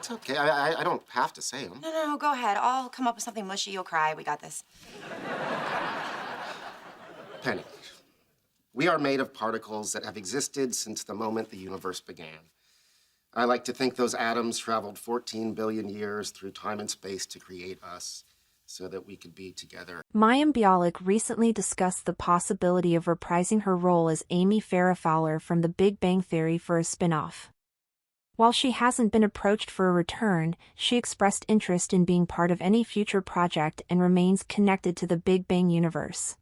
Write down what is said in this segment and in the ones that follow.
It's okay. I don't have to say them. No, go ahead. I'll come up with something mushy. You'll cry. We got this. Penny, we are made of particles that have existed since the moment the universe began. I like to think those atoms traveled 14 billion years through time and space to create us so that we could be together. Mayim Bialik recently discussed the possibility of reprising her role as Amy Farrah Fowler from The Big Bang Theory for a spin-off. While she hasn't been approached for a return, she expressed interest in being part of any future project and remains connected to the Big Bang universe.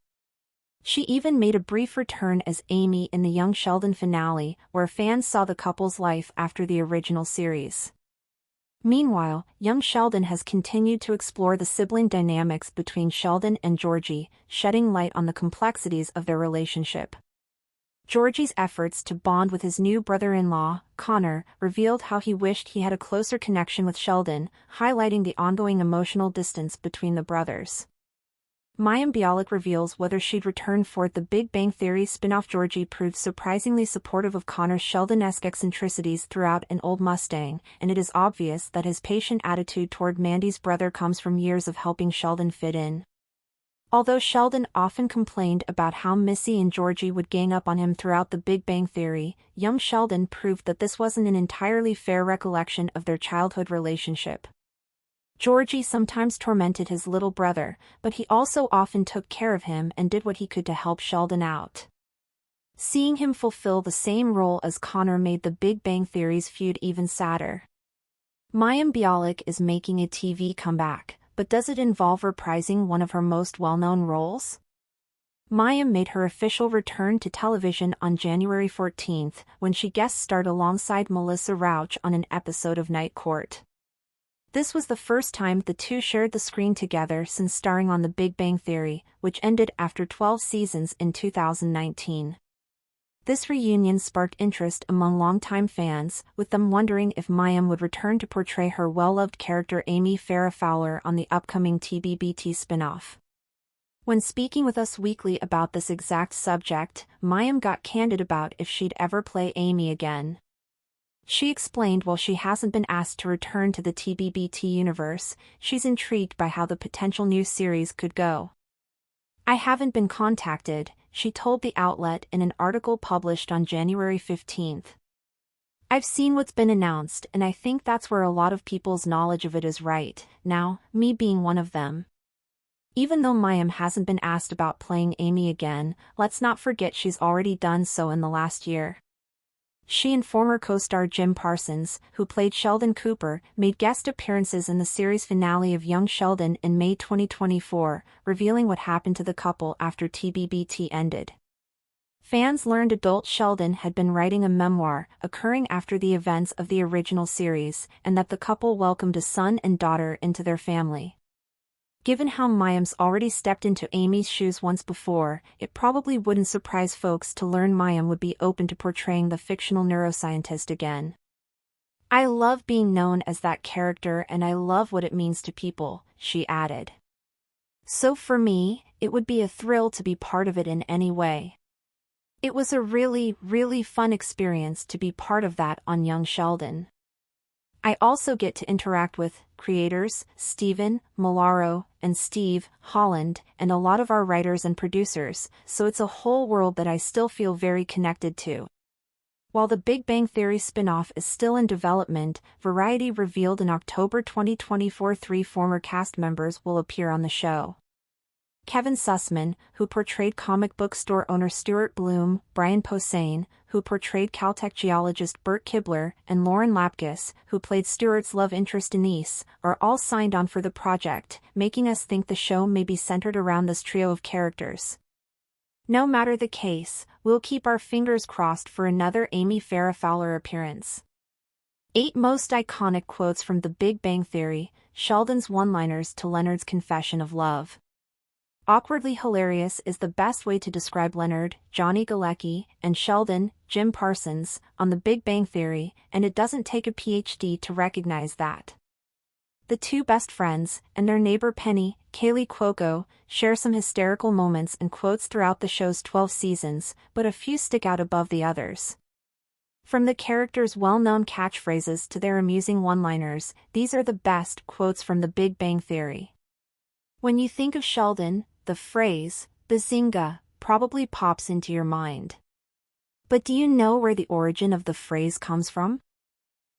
She even made a brief return as Amy in the Young Sheldon finale, where fans saw the couple's life after the original series. Meanwhile, Young Sheldon has continued to explore the sibling dynamics between Sheldon and Georgie, shedding light on the complexities of their relationship. Georgie's efforts to bond with his new brother-in-law, Connor, revealed how he wished he had a closer connection with Sheldon, highlighting the ongoing emotional distance between the brothers. Mayim Bialik reveals whether she'd return for The Big Bang Theory spin-off. Georgie proved surprisingly supportive of Connor's Sheldon-esque eccentricities throughout An Old Mustang, and it is obvious that his patient attitude toward Mandy's brother comes from years of helping Sheldon fit in. Although Sheldon often complained about how Missy and Georgie would gang up on him throughout The Big Bang Theory, young Sheldon proved that this wasn't an entirely fair recollection of their childhood relationship. Georgie sometimes tormented his little brother, but he also often took care of him and did what he could to help Sheldon out. Seeing him fulfill the same role as Connor made The Big Bang Theory's feud even sadder. Mayim Bialik is making a TV comeback, but does it involve reprising one of her most well-known roles? Mayim made her official return to television on January 14th, when she guest-starred alongside Melissa Rauch on an episode of Night Court. This was the first time the two shared the screen together since starring on The Big Bang Theory, which ended after 12 seasons in 2019. This reunion sparked interest among longtime fans, with them wondering if Mayim would return to portray her well-loved character Amy Farrah Fowler on the upcoming TBBT spin-off. When speaking with Us Weekly about this exact subject, Mayim got candid about if she'd ever play Amy again. She explained while she hasn't been asked to return to the TBBT universe, she's intrigued by how the potential new series could go. "I haven't been contacted," she told the outlet in an article published on January 15th. "I've seen what's been announced and I think that's where a lot of people's knowledge of it is right now, me being one of them." Even though Mayim hasn't been asked about playing Amy again, let's not forget she's already done so in the last year. She and former co-star Jim Parsons, who played Sheldon Cooper, made guest appearances in the series finale of Young Sheldon in May 2024, revealing what happened to the couple after TBBT ended. Fans learned adult Sheldon had been writing a memoir, occurring after the events of the original series, and that the couple welcomed a son and daughter into their family. Given how Mayim's already stepped into Amy's shoes once before, it probably wouldn't surprise folks to learn Mayim would be open to portraying the fictional neuroscientist again. "I love being known as that character and I love what it means to people," she added. "So for me, it would be a thrill to be part of it in any way. It was a really, really fun experience to be part of that on Young Sheldon. I also get to interact with creators, Steven, Milaro, and Steve, Holland, and a lot of our writers and producers, so it's a whole world that I still feel very connected to." While the Big Bang Theory spin-off is still in development, Variety revealed in October 2024 3 former cast members will appear on the show. Kevin Sussman, who portrayed comic book store owner Stuart Bloom, Brian Posehn, who portrayed Caltech geologist Bert Kibler, and Lauren Lapkus, who played Stuart's love interest Denise, are all signed on for the project, making us think the show may be centered around this trio of characters. No matter the case, we'll keep our fingers crossed for another Amy Farrah Fowler appearance. 8 most iconic quotes from The Big Bang Theory, Sheldon's one-liners to Leonard's confession of love. Awkwardly hilarious is the best way to describe Leonard, Johnny Galecki, and Sheldon, Jim Parsons, on The Big Bang Theory, and it doesn't take a PhD to recognize that. The two best friends, and their neighbor Penny, Kaley Cuoco, share some hysterical moments and quotes throughout the show's 12 seasons, but a few stick out above the others. From the characters' well-known catchphrases to their amusing one-liners, these are the best quotes from The Big Bang Theory. When you think of Sheldon, the phrase, "Bazinga," probably pops into your mind. But do you know where the origin of the phrase comes from?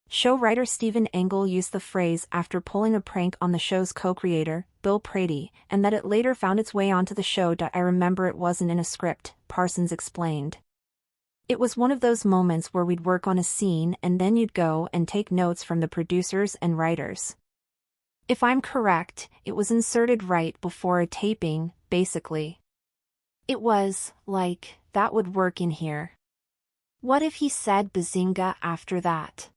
Show writer Stephen Engel used the phrase after pulling a prank on the show's co-creator, Bill Prady, and that it later found its way onto the show. I remember it wasn't in a script, Parsons explained. It was one of those moments where we'd work on a scene and then you'd go and take notes from the producers and writers. If I'm correct, it was inserted right before a taping, basically. It was, like, that would work in here. What if he said "Bazinga" after that?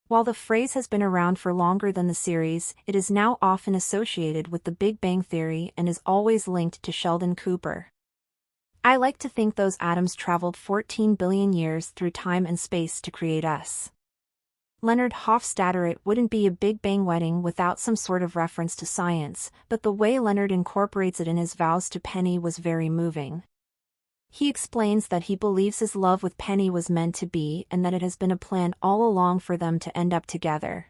While the phrase has been around for longer than the series, it is now often associated with The Big Bang Theory and is always linked to Sheldon Cooper. I like to think those atoms traveled 14 billion years through time and space to create us. Leonard Hofstadter. It wouldn't be a Big Bang wedding without some sort of reference to science, but the way Leonard incorporates it in his vows to Penny was very moving. He explains that he believes his love with Penny was meant to be and that it has been a plan all along for them to end up together.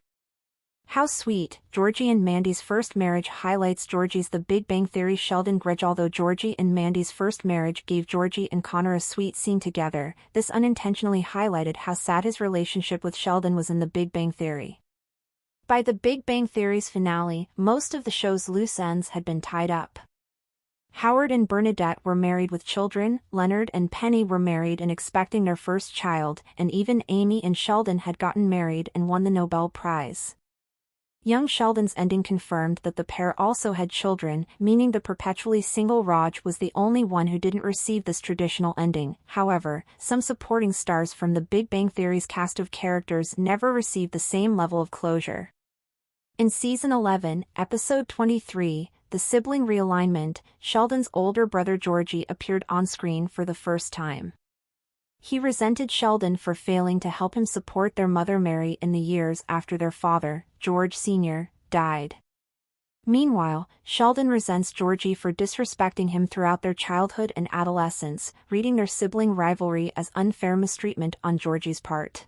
How sweet. Georgie and Mandy's first marriage highlights Georgie's The Big Bang Theory Sheldon grudge. Although Georgie and Mandy's first marriage gave Georgie and Connor a sweet scene together, this unintentionally highlighted how sad his relationship with Sheldon was in The Big Bang Theory. By The Big Bang Theory's finale, most of the show's loose ends had been tied up. Howard and Bernadette were married with children, Leonard and Penny were married and expecting their first child, and even Amy and Sheldon had gotten married and won the Nobel Prize. Young Sheldon's ending confirmed that the pair also had children, meaning the perpetually single Raj was the only one who didn't receive this traditional ending. However, some supporting stars from The Big Bang Theory's cast of characters never received the same level of closure. In Season 11, Episode 23, The Sibling Realignment, Sheldon's older brother Georgie appeared on screen for the first time. He resented Sheldon for failing to help him support their mother Mary in the years after their father, George Sr., died. Meanwhile, Sheldon resents Georgie for disrespecting him throughout their childhood and adolescence, reading their sibling rivalry as unfair mistreatment on Georgie's part.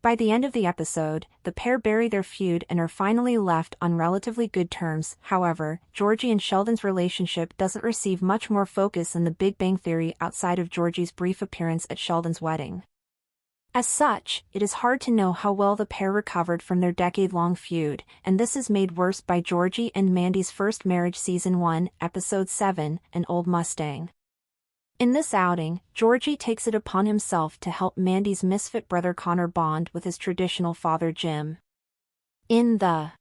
By the end of the episode, the pair bury their feud and are finally left on relatively good terms. However, Georgie and Sheldon's relationship doesn't receive much more focus in The Big Bang Theory outside of Georgie's brief appearance at Sheldon's wedding. As such, it is hard to know how well the pair recovered from their decade-long feud, and this is made worse by Georgie and Mandy's first marriage. Season 1, Episode 7, An Old Mustang. In this outing, Georgie takes it upon himself to help Mandy's misfit brother Connor bond with his traditional father Jim. In the